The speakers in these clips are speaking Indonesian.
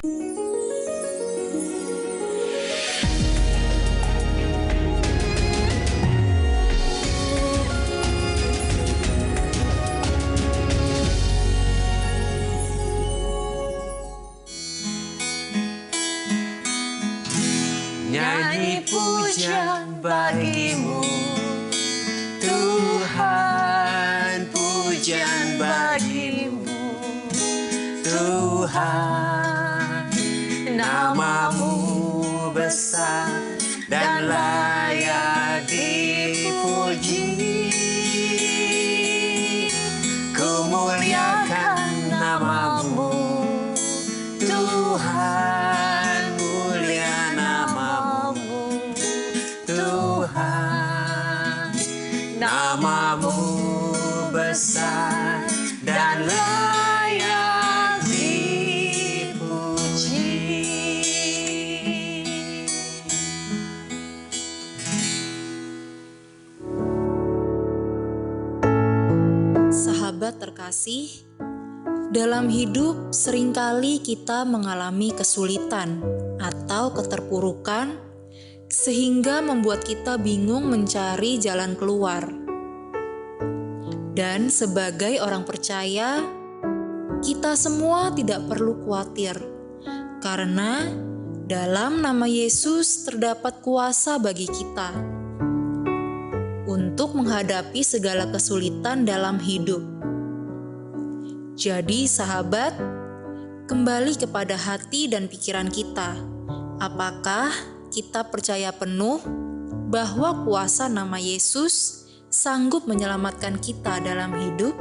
Nyanyi pujian bagimu, Tuhan, pujian bagimu, Tuhan. Namamu besar dan layak dipuji. Kemuliakan namamu, Tuhan, mulia namamu, Tuhan. Namamu besar dan layak dipuji. Sahabat terkasih, dalam hidup seringkali kita mengalami kesulitan atau keterpurukan sehingga membuat kita bingung mencari jalan keluar. Dan sebagai orang percaya, kita semua tidak perlu khawatir karena dalam nama Yesus terdapat kuasa bagi kita untuk menghadapi segala kesulitan dalam hidup. Jadi sahabat, kembali kepada hati dan pikiran kita. Apakah kita percaya penuh bahwa kuasa nama Yesus sanggup menyelamatkan kita dalam hidup?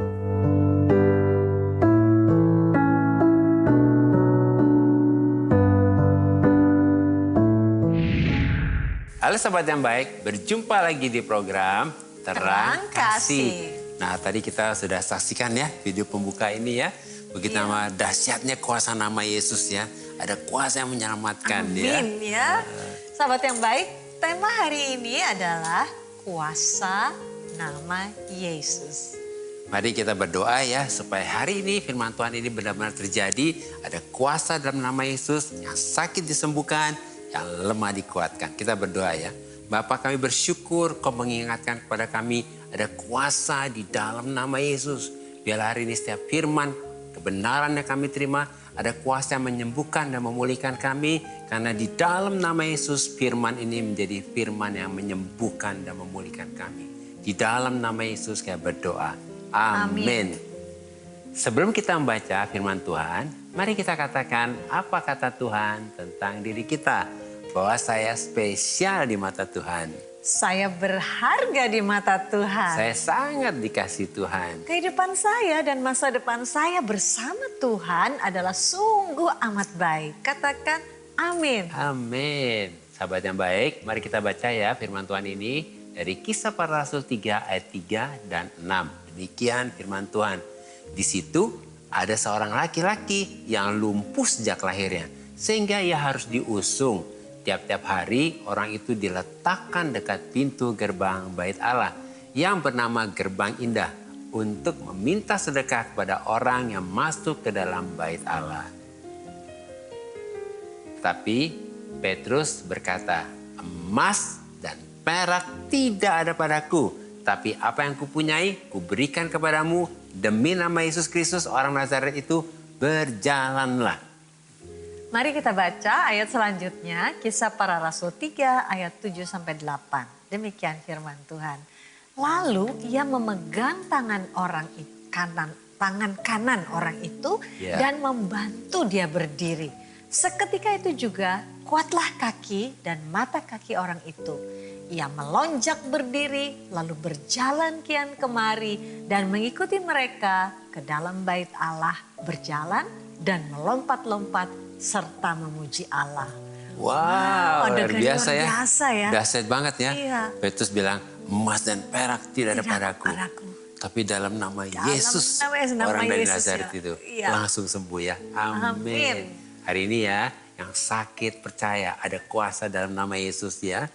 Halo sahabat yang baik, berjumpa lagi di program Terang Kasih. Nah, tadi kita sudah saksikan ya video pembuka ini ya. Begitu nama dahsyatnya kuasa nama Yesus ya. Ada kuasa yang menyelamatkan. Amin ya. Sahabat yang baik, tema hari ini adalah kuasa nama Yesus. Mari kita berdoa ya supaya hari ini firman Tuhan ini benar-benar terjadi. Ada kuasa dalam nama Yesus, yang sakit disembuhkan, yang lemah dikuatkan. Kita berdoa ya. Bapa, kami bersyukur Kau mengingatkan kepada kami ada kuasa di dalam nama Yesus. Biarlah hari ini setiap firman, kebenaran yang kami terima, ada kuasa yang menyembuhkan dan memulihkan kami. Karena di dalam nama Yesus, firman ini menjadi firman yang menyembuhkan dan memulihkan kami. Di dalam nama Yesus kami berdoa. Amin. Sebelum kita membaca firman Tuhan, mari kita katakan apa kata Tuhan tentang diri kita. Bahwa saya spesial di mata Tuhan. Saya berharga di mata Tuhan. Saya sangat dikasih Tuhan. Kehidupan saya dan masa depan saya bersama Tuhan adalah sungguh amat baik. Katakan amin. Amin. Sahabat yang baik, mari kita baca ya firman Tuhan ini dari Kisah Para Rasul 3 ayat 3 dan 6. Demikian firman Tuhan. Di situ ada seorang laki-laki yang lumpuh sejak lahirnya. Sehingga ia harus diusung. Tiap-tiap hari orang itu diletakkan dekat pintu gerbang Bait Allah yang bernama Gerbang Indah untuk meminta sedekah kepada orang yang masuk ke dalam Bait Allah. Tapi Petrus berkata, emas dan perak tidak ada padaku, tapi apa yang kupunyai kuberikan kepadamu. Demi nama Yesus Kristus orang Nazaret itu, berjalanlah. Mari kita baca ayat selanjutnya, Kisah Para Rasul 3 ayat 7-8. Demikian firman Tuhan. Lalu ia memegang tangan tangan kanan orang itu dan membantu dia berdiri. Seketika itu juga kuatlah kaki dan mata kaki orang itu. Ia melonjak berdiri lalu berjalan kian kemari dan mengikuti mereka ke dalam Bait Allah, berjalan dan melompat-lompat serta memuji Allah. Wow, luar biasa ya. Dahsyat banget ya. Iya. Petrus bilang, emas dan perak tidak ada padaku. Tapi dalam nama Yesus, orang dari Nazaret itu langsung sembuh ya. Amin. Hari ini ya, yang sakit percaya ada kuasa dalam nama Yesus ya.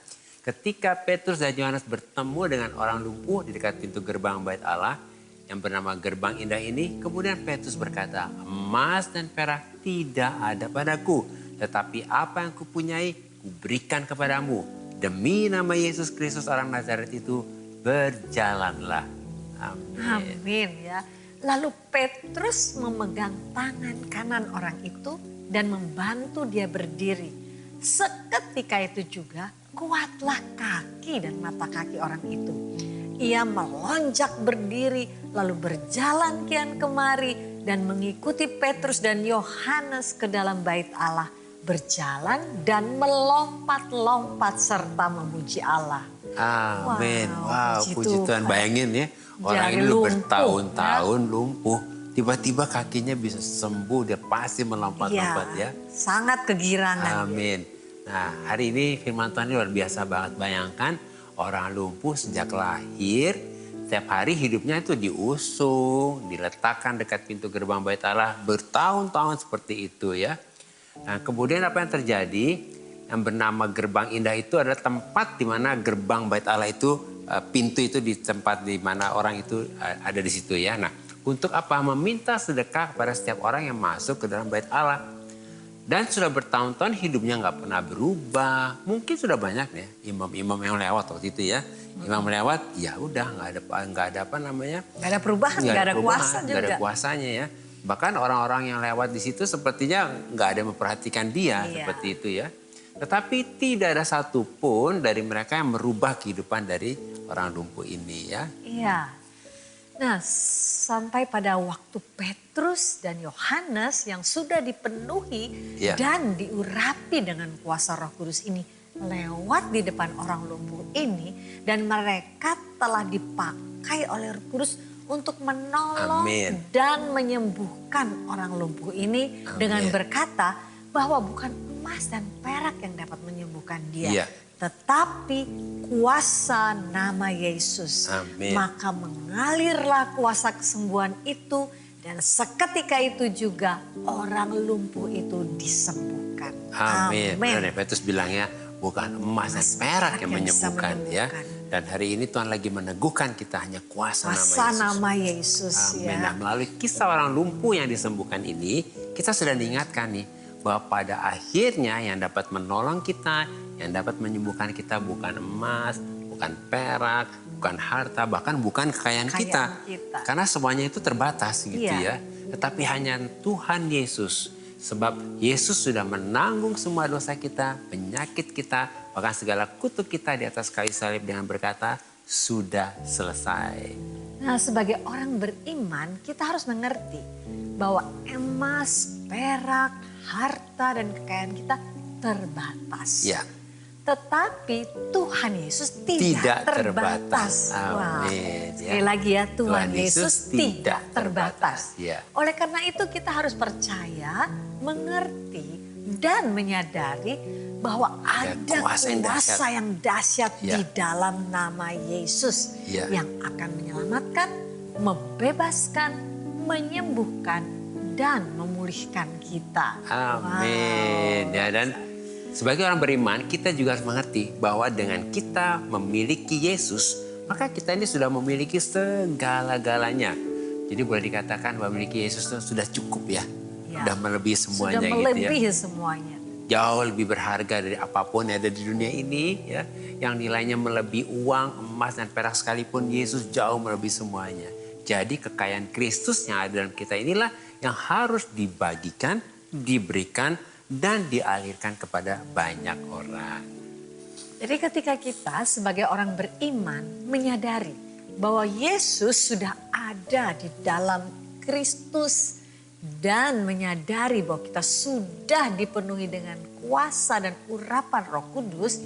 Ketika Petrus dan Yohanes bertemu dengan orang lumpuh di dekat pintu gerbang Bait Allah, yang bernama gerbang indah ini. Kemudian Petrus berkata, emas dan perak tidak ada padaku, tetapi apa yang kupunyai kuberikan kepadamu. Demi nama Yesus Kristus orang Nazaret itu, berjalanlah. Amin. Amin ya. Lalu Petrus memegang tangan kanan orang itu dan membantu dia berdiri. Seketika itu juga kuatlah kaki dan mata kaki orang itu. Ia melonjak berdiri lalu berjalan kian kemari dan mengikuti Petrus dan Yohanes ke dalam bait Allah. Berjalan dan melompat-lompat serta memuji Allah. Amin. Wow, puji puji Tuhan. Tuhan. Bayangin ya, orang Dari ini lumpuh, bertahun-tahun lumpuh. Tiba-tiba kakinya bisa sembuh, dia pasti melompat-lompat ya. Sangat kegirangan. Amin. Nah, hari ini firman Tuhan ini luar biasa banget. Bayangkan orang lumpuh sejak lahir, setiap hari hidupnya itu diusung, diletakkan dekat pintu gerbang bait Allah bertahun-tahun seperti itu ya. Nah, kemudian apa yang terjadi? Yang bernama gerbang indah itu adalah tempat di mana gerbang bait Allah itu, pintu itu di tempat di mana orang itu ada di situ ya. Nah, untuk apa? Meminta sedekah kepada setiap orang yang masuk ke dalam bait Allah. Dan sudah bertahun-tahun hidupnya nggak pernah berubah. Mungkin sudah banyak ya imam-imam yang lewat waktu itu ya. Imam lewat, ya udah nggak ada apa namanya? Nggak ada perubahan, nggak ada kuasa juga. Nggak ada kuasanya ya. Bahkan orang-orang yang lewat di situ sepertinya nggak ada yang memperhatikan dia seperti itu ya. Tetapi tidak ada satupun dari mereka yang merubah kehidupan dari orang lumpuh ini ya. Iya. Nah, sampai pada waktu Petrus dan Yohanes yang sudah dipenuhi dan diurapi dengan kuasa Roh Kudus ini lewat di depan orang lumpuh ini, dan mereka telah dipakai oleh Roh Kudus untuk menolong dan menyembuhkan orang lumpuh ini dengan berkata bahwa bukan emas dan perak yang dapat menyembuhkan dia, tetapi kuasa nama Yesus. Maka mengalirlah kuasa kesembuhan itu dan seketika itu juga orang lumpuh itu disembuhkan. Amin. Benar ya, Petrus bilang ya, bukan emas dan perak yang menyembuhkan ya. Dan hari ini Tuhan lagi meneguhkan kita hanya kuasa nama Yesus. Amin. Nah, melalui kisah orang lumpuh yang disembuhkan ini, kita sudah diingatkan nih bahwa pada akhirnya yang dapat menolong kita, yang dapat menyembuhkan kita bukan emas, bukan perak, bukan harta, bahkan bukan kekayaan kita. Karena semuanya itu terbatas gitu ya. Tetapi hanya Tuhan Yesus. Sebab Yesus sudah menanggung semua dosa kita, penyakit kita, bahkan segala kutuk kita di atas kayu salib dengan berkata, sudah selesai. Nah, sebagai orang beriman kita harus mengerti bahwa emas, perak, harta dan kekayaan kita terbatas. Ya. Tetapi Tuhan Yesus tidak terbatas. Amin. Sekali lagi ya, Tuhan Yesus tidak terbatas. Oleh karena itu kita harus percaya, mengerti dan menyadari bahwa ada kuasa yang dahsyat di dalam nama Yesus yang akan menyelamatkan, membebaskan, menyembuhkan dan memulihkan kita. Amin. Ya, dan sebagai orang beriman, kita juga harus mengerti bahwa dengan kita memiliki Yesus, maka kita ini sudah memiliki segala-galanya. Jadi boleh dikatakan bahwa memiliki Yesus itu sudah cukup ya. Sudah melebihi semuanya sudah melebihi semuanya. Jauh lebih berharga dari apapun yang ada di dunia ini ya. Yang nilainya melebihi uang, emas dan perak sekalipun, Yesus jauh melebihi semuanya. Jadi kekayaan Kristus yang ada dalam kita inilah yang harus dibagikan, diberikan, dan dialirkan kepada banyak orang. Jadi ketika kita sebagai orang beriman menyadari bahwa Yesus sudah ada di dalam Kristus dan menyadari bahwa kita sudah dipenuhi dengan kuasa dan urapan Roh Kudus,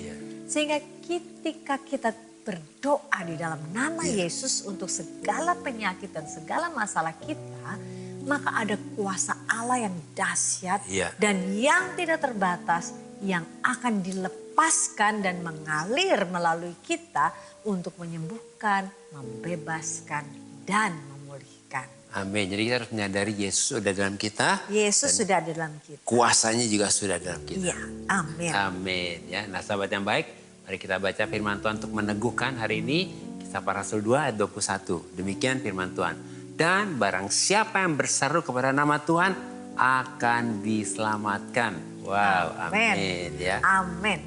sehingga ketika kita berdoa di dalam nama Yesus untuk segala penyakit dan segala masalah kita, maka ada kuasa Allah yang dahsyat dan yang tidak terbatas yang akan dilepaskan dan mengalir melalui kita untuk menyembuhkan, membebaskan, dan memulihkan. Amin. Jadi kita harus menyadari Yesus sudah dalam kita. Yesus sudah ada dalam kita. Kuasanya juga sudah dalam kita. Ya, amin. Amin. Ya, nah sahabat yang baik, mari kita baca firman Tuhan untuk meneguhkan hari ini. Kisah Para Rasul 2 ayat 21. Demikian firman Tuhan. Dan barang siapa yang berseru kepada nama Tuhan akan diselamatkan. Wow, amin ya. Amin.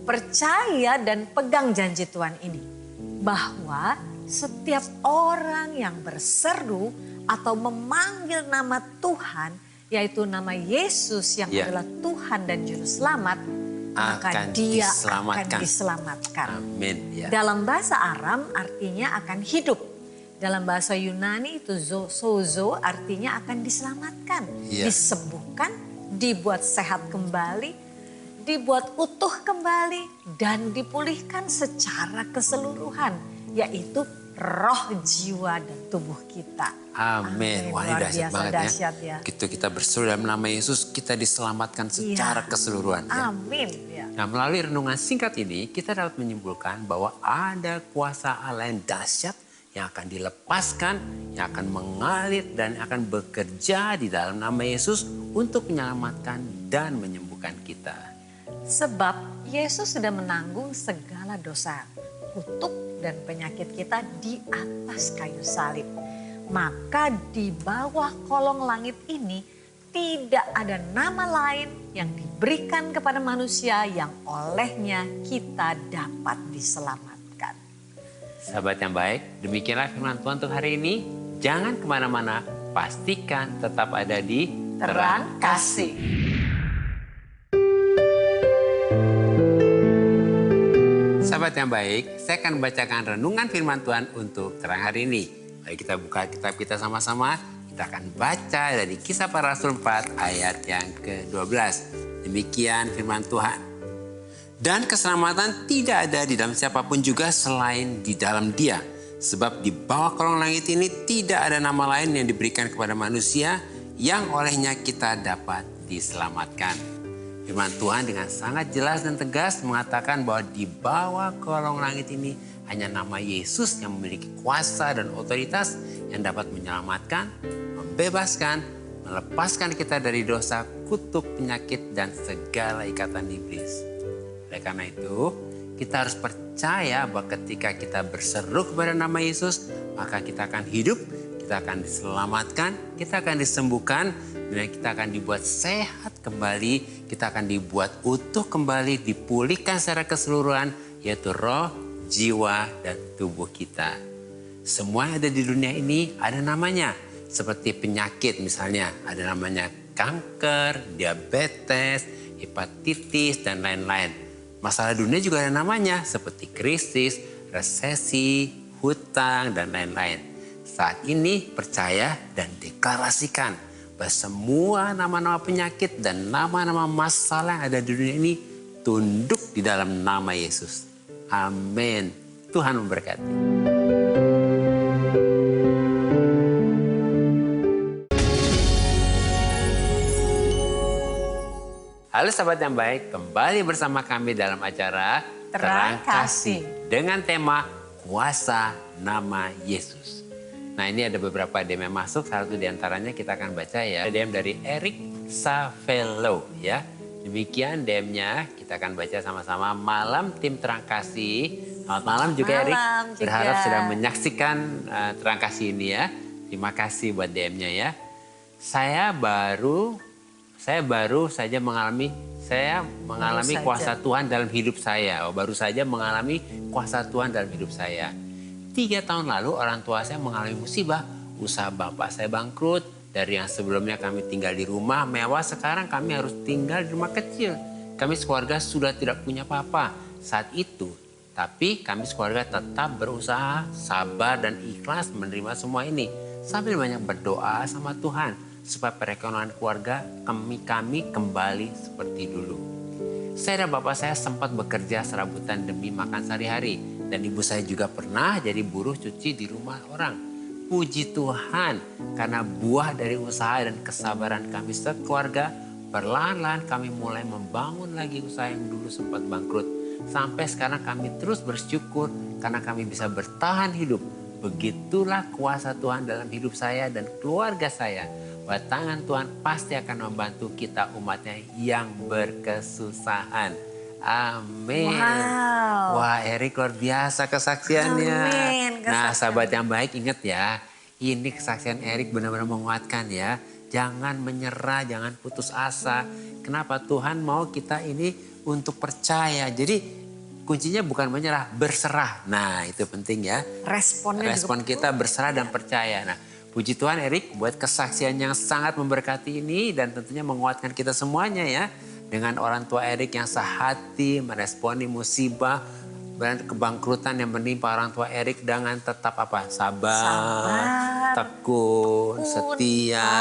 Percaya dan pegang janji Tuhan ini. Bahwa setiap orang yang berseru atau memanggil nama Tuhan, yaitu nama Yesus yang adalah Tuhan dan Juru Selamat, maka dia akan diselamatkan. Amin. Ya. Dalam bahasa Aram artinya akan hidup. Dalam bahasa Yunani itu sozo artinya akan diselamatkan, disembuhkan, dibuat sehat kembali, dibuat utuh kembali, dan dipulihkan secara keseluruhan, yaitu roh, jiwa, dan tubuh kita. Amin. Wah, ini dahsyat banget ya. Gitu kita berseru dalam nama Yesus, kita diselamatkan secara keseluruhan. Ya. Amin. Ya. Nah, melalui renungan singkat ini, kita dapat menyimpulkan bahwa ada kuasa Allah yang dahsyat yang akan dilepaskan, yang akan mengalir dan akan bekerja di dalam nama Yesus untuk menyelamatkan dan menyembuhkan kita. Sebab Yesus sudah menanggung segala dosa, kutuk dan penyakit kita di atas kayu salib. Maka di bawah kolong langit ini tidak ada nama lain yang diberikan kepada manusia yang olehnya kita dapat diselamatkan. Sahabat yang baik, demikianlah firman Tuhan untuk hari ini. Jangan kemana-mana, pastikan tetap ada di Terang Kasih. Sahabat yang baik, saya akan membacakan renungan firman Tuhan untuk terang hari ini. Mari kita buka kitab kita sama-sama. Kita akan baca dari Kisah Para Rasul 4 ayat yang ke-12. Demikian firman Tuhan. Dan keselamatan tidak ada di dalam siapapun juga selain di dalam Dia. Sebab di bawah kolong langit ini tidak ada nama lain yang diberikan kepada manusia yang olehnya kita dapat diselamatkan. Firman Tuhan dengan sangat jelas dan tegas mengatakan bahwa di bawah kolong langit ini hanya nama Yesus yang memiliki kuasa dan otoritas yang dapat menyelamatkan, membebaskan, melepaskan kita dari dosa, kutuk, penyakit, dan segala ikatan iblis. Oleh karena itu, kita harus percaya bahwa ketika kita berseru kepada nama Yesus, maka kita akan hidup, kita akan diselamatkan, kita akan disembuhkan, dan kita akan dibuat sehat kembali, kita akan dibuat utuh kembali, dipulihkan secara keseluruhan, yaitu roh, jiwa, dan tubuh kita. Semua yang ada di dunia ini ada namanya, seperti penyakit misalnya, ada namanya kanker, diabetes, hepatitis, dan lain-lain. Masalah dunia juga ada namanya seperti krisis, resesi, hutang, dan lain-lain. Saat ini percaya dan deklarasikan bahwa semua nama-nama penyakit dan nama-nama masalah yang ada di dunia ini tunduk di dalam nama Yesus. Amin. Tuhan memberkati. Halo sahabat yang baik, kembali bersama kami dalam acara Terang Kasih dengan tema Kuasa Nama Yesus. Nah, ini ada beberapa DM yang masuk, salah satu diantaranya kita akan baca ya. DM dari Eric Savelo ya. Demikian DM-nya, kita akan baca sama-sama. Malam tim Terang Kasih. Selamat malam juga Eric. Berharap sudah menyaksikan Terang Kasih ini ya. Terima kasih buat DM-nya ya. Saya baru saja mengalami kuasa Tuhan dalam hidup saya. Baru saja mengalami kuasa Tuhan dalam hidup saya. 3 tahun lalu orang tua saya mengalami musibah. Usaha bapak saya bangkrut. Dari yang sebelumnya kami tinggal di rumah mewah, sekarang kami harus tinggal di rumah kecil. Kami sekeluarga sudah tidak punya apa-apa saat itu. Tapi kami sekeluarga tetap berusaha, sabar dan ikhlas menerima semua ini. Sambil banyak berdoa sama Tuhan. Supaya perekonomian keluarga kami kembali seperti dulu. Saya dan bapak saya sempat bekerja serabutan demi makan sehari-hari. Dan ibu saya juga pernah jadi buruh cuci di rumah orang. Puji Tuhan, karena buah dari usaha dan kesabaran kami sekeluarga, perlahan-lahan kami mulai membangun lagi usaha yang dulu sempat bangkrut. Sampai sekarang kami terus bersyukur karena kami bisa bertahan hidup. Begitulah kuasa Tuhan dalam hidup saya dan keluarga saya. Bahwa tangan Tuhan pasti akan membantu kita umatnya yang berkesusahan. Amin. Wow. Wah, Erik luar biasa kesaksiannya. Amin. Nah, sahabat yang baik ingat ya, Ini kesaksian Erik benar-benar menguatkan ya. Jangan menyerah, jangan putus asa. Kenapa? Tuhan mau kita ini untuk percaya. Jadi kuncinya bukan menyerah, berserah. Nah itu penting ya. Respon kita berserah dan percaya. Nah puji Tuhan Erik buat kesaksian yang sangat memberkati ini. Dan tentunya menguatkan kita semuanya ya. Dengan orang tua Erik yang sehati meresponi musibah dan kebangkrutan yang menimpa orang tua Erik dengan tetap apa? Sabar, tekun, setia,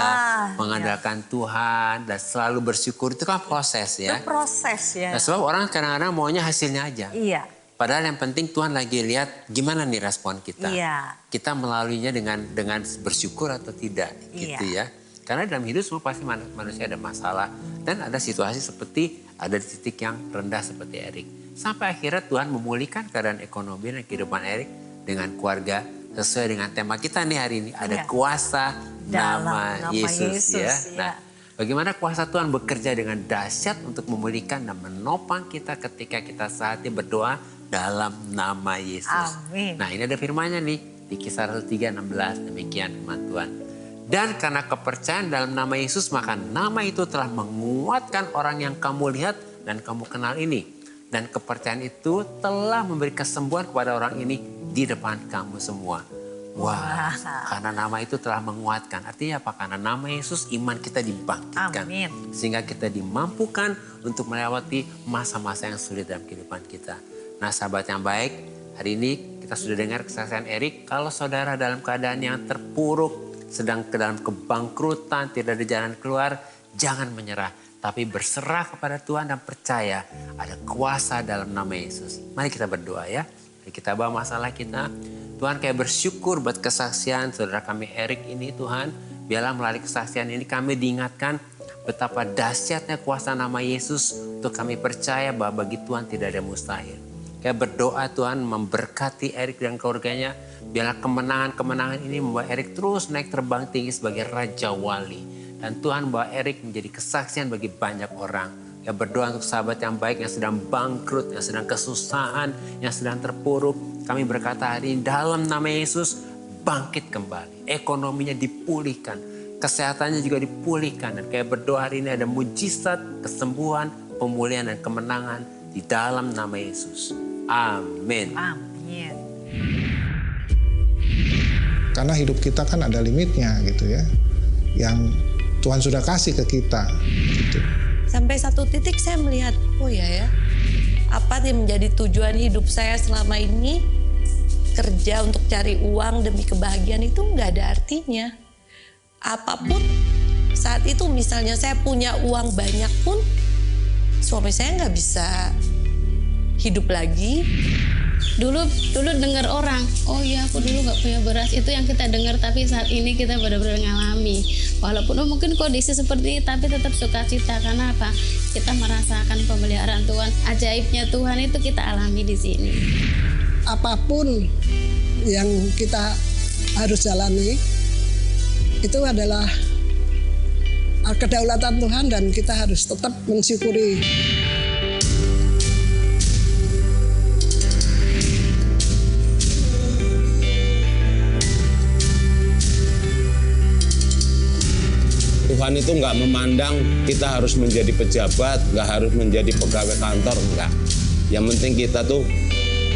mengandalkan Tuhan dan selalu bersyukur. Itu kan proses ya. Itu proses ya. Nah, sebab orang kadang-kadang maunya hasilnya aja. Iya. Padahal yang penting Tuhan lagi lihat gimana nih respon kita. Iya. Kita melaluinya dengan bersyukur atau tidak gitu ya. Karena dalam hidup semua pasti manusia ada masalah. Dan ada situasi seperti ada di titik yang rendah seperti Erik. Sampai akhirnya Tuhan memulihkan keadaan ekonomi dan kehidupan Erik dengan keluarga sesuai dengan tema kita nih hari ini. Ada kuasa nama Yesus ya. Nah, bagaimana kuasa Tuhan bekerja dengan dahsyat untuk memulihkan dan menopang kita ketika kita saatnya berdoa dalam nama Yesus. Amin. Nah ini ada firman-Nya nih di Kisah Rasul 3:16. Demikian firman Tuhan. Dan karena kepercayaan dalam nama Yesus, maka nama itu telah menguatkan orang yang kamu lihat dan kamu kenal ini. Dan kepercayaan itu telah memberi kesembuhan kepada orang ini di depan kamu semua. Wah, karena nama itu telah menguatkan. Artinya apa? Karena nama Yesus iman kita dibangkitkan. Amin. Sehingga kita dimampukan untuk melewati masa-masa yang sulit dalam kehidupan kita. Nah sahabat yang baik, hari ini kita sudah dengar kesaksian Erik. Kalau saudara dalam keadaan yang terpuruk, sedang ke dalam kebangkrutan, tidak ada jalan keluar, jangan menyerah. Tapi berserah kepada Tuhan dan percaya ada kuasa dalam nama Yesus. Mari kita berdoa ya. Mari kita bawa masalah kita. Tuhan kayak bersyukur buat kesaksian saudara kami Erik ini Tuhan. Biarlah melalui kesaksian ini kami diingatkan betapa dahsyatnya kuasa nama Yesus. Untuk kami percaya bahwa bagi Tuhan tidak ada mustahil. Kayak berdoa Tuhan memberkati Erik dan keluarganya. Biarlah kemenangan-kemenangan ini membawa Erik terus naik terbang tinggi sebagai Raja Wali. Dan Tuhan bawa Erik menjadi kesaksian bagi banyak orang. Yang berdoa untuk sahabat yang baik yang sedang bangkrut, yang sedang kesusahan, yang sedang terpuruk. Kami berkata hari ini dalam nama Yesus bangkit kembali. Ekonominya dipulihkan, kesehatannya juga dipulihkan. Dan kayak berdoa hari ini ada mujizat, kesembuhan, pemulihan dan kemenangan di dalam nama Yesus. Amin. Amin. Karena hidup kita kan ada limitnya gitu ya. Yang Tuhan sudah kasih ke kita gitu. Sampai satu titik saya melihat, oh ya, apa yang menjadi tujuan hidup saya selama ini, kerja untuk cari uang demi kebahagiaan itu nggak ada artinya. Apapun saat itu misalnya saya punya uang banyak pun, suami saya nggak bisa hidup lagi. Dulu dengar orang, oh iya aku dulu nggak punya beras, itu yang kita dengar. Tapi saat ini kita benar-benar ngalami. Walaupun mungkin kondisi seperti ini, tapi tetap sukacita. Karena apa? Kita merasakan pemeliharaan Tuhan, ajaibnya Tuhan itu kita alami di sini. Apapun yang kita harus jalani itu adalah kedaulatan Tuhan dan kita harus tetap mensyukuri. Tuhan itu nggak memandang kita harus menjadi pejabat, nggak harus menjadi pegawai kantor, enggak. Yang penting kita tuh,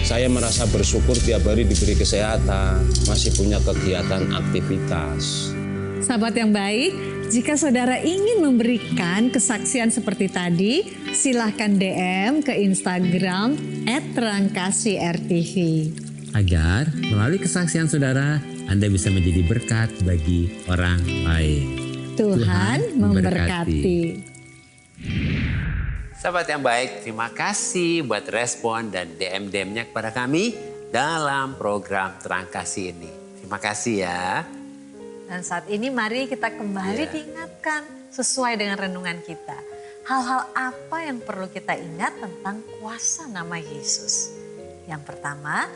saya merasa bersyukur tiap hari diberi kesehatan, masih punya kegiatan aktivitas. Sahabat yang baik, jika saudara ingin memberikan kesaksian seperti tadi, silahkan DM ke Instagram @rangkasih_rtv. Agar melalui kesaksian saudara, Anda bisa menjadi berkat bagi orang lain. Tuhan memberkati. Sahabat yang baik, terima kasih buat respon dan DM-DM-nya kepada kami dalam program Terang Kasih ini. Terima kasih ya. Dan saat ini mari kita kembali diingatkan sesuai dengan renungan kita. Hal-hal apa yang perlu kita ingat tentang kuasa nama Yesus? Yang pertama,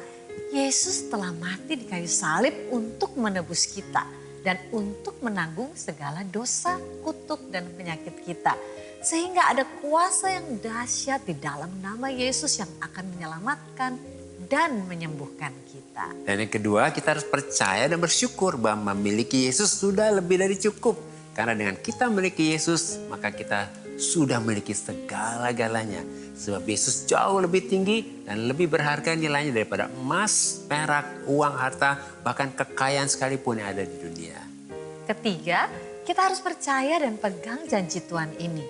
Yesus telah mati di kayu salib untuk menebus kita dan untuk menanggung segala dosa, kutuk, dan penyakit kita. Sehingga ada kuasa yang dahsyat di dalam nama Yesus yang akan menyelamatkan dan menyembuhkan kita. Dan yang kedua, kita harus percaya dan bersyukur bahwa memiliki Yesus sudah lebih dari cukup. Karena dengan kita memiliki Yesus, maka kita sudah memiliki segala-galanya. Sebab Yesus jauh lebih tinggi dan lebih berharga nilainya daripada emas, perak, uang, harta, bahkan kekayaan sekalipun yang ada di dunia. Ketiga, kita harus percaya dan pegang janji Tuhan ini.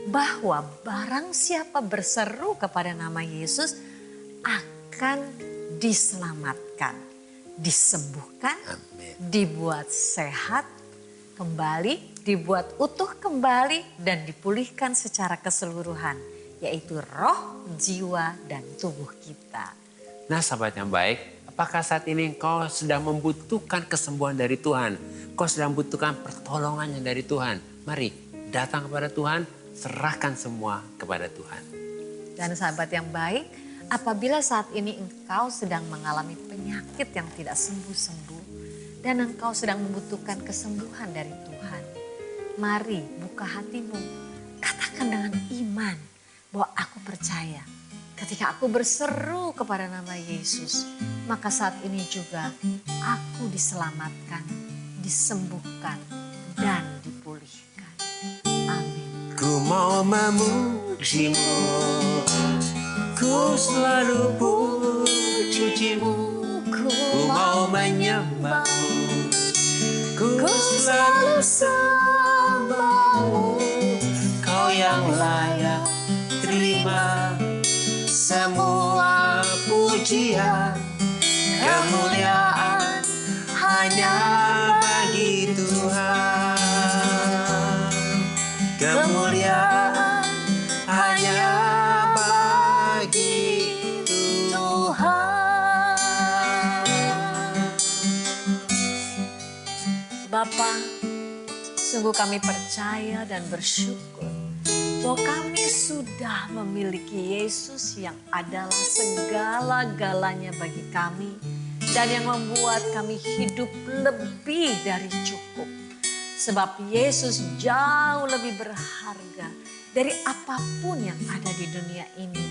Bahwa barang siapa berseru kepada nama Yesus akan diselamatkan, disembuhkan, Amin. dibuat sehat kembali, dibuat utuh kembali, dan dipulihkan secara keseluruhan, yaitu roh, jiwa, dan tubuh kita. Nah sahabat yang baik, apakah saat ini engkau sedang membutuhkan kesembuhan dari Tuhan? Engkau sedang membutuhkan pertolongannya dari Tuhan? Mari datang kepada Tuhan, serahkan semua kepada Tuhan. Dan sahabat yang baik, apabila saat ini engkau sedang mengalami penyakit yang tidak sembuh-sembuh, dan engkau sedang membutuhkan kesembuhan dari Tuhan, mari buka hatimu, katakan dengan iman bahwa aku percaya ketika aku berseru kepada nama Yesus, maka saat ini juga aku diselamatkan, disembuhkan, dan dipulihkan. Amin. Ku mau memujimu, ku selalu pujimu, ku mau menyembahmu, ku selalu sembahmu. Kau yang layak terima semua pujian, kemuliaan hanya bagi Tuhan. Kemuliaan hanya bagi Tuhan. Bapa, sungguh kami percaya dan bersyukur bahwa kami sudah memiliki Yesus yang adalah segala-galanya bagi kami dan yang membuat kami hidup lebih dari cukup. Sebab Yesus jauh lebih berharga dari apapun yang ada di dunia ini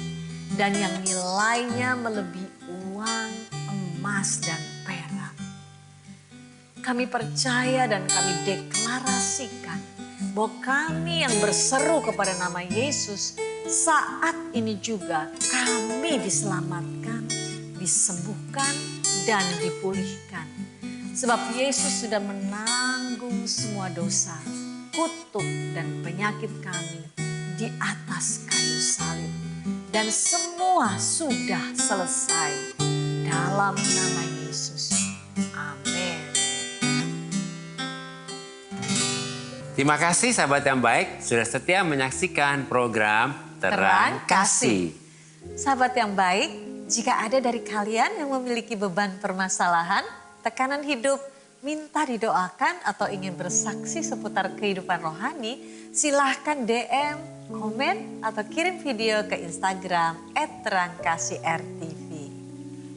dan yang nilainya melebihi uang, emas, dan perak. Kami percaya dan kami deklarasikan bahwa kami yang berseru kepada nama Yesus saat ini juga kami diselamatkan, disembuhkan, dan dipulihkan. Sebab Yesus sudah menanggung semua dosa, kutuk, dan penyakit kami di atas kayu salib. Dan semua sudah selesai dalam nama Yesus. Amin. Terima kasih sahabat yang baik sudah setia menyaksikan program Terang Kasih. Sahabat yang baik, jika ada dari kalian yang memiliki beban permasalahan, tekanan hidup, minta didoakan atau ingin bersaksi seputar kehidupan rohani, silahkan DM, komen, atau kirim video ke Instagram @terangkasih_rtv.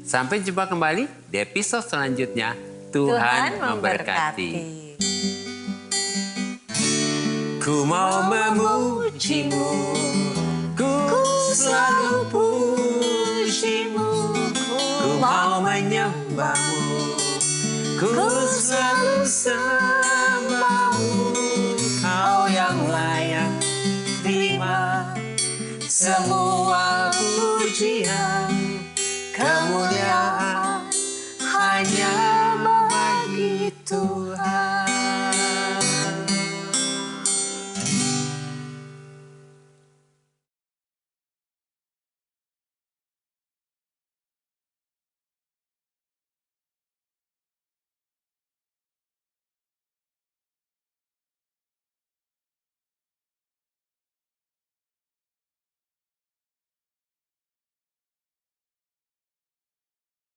Sampai jumpa kembali di episode selanjutnya. Tuhan memberkati. Ku mau memujimu, ku selalu pujimu, ku mau menyembahmu, ku selalu sembahmu. Kau yang layak terima semua pujian,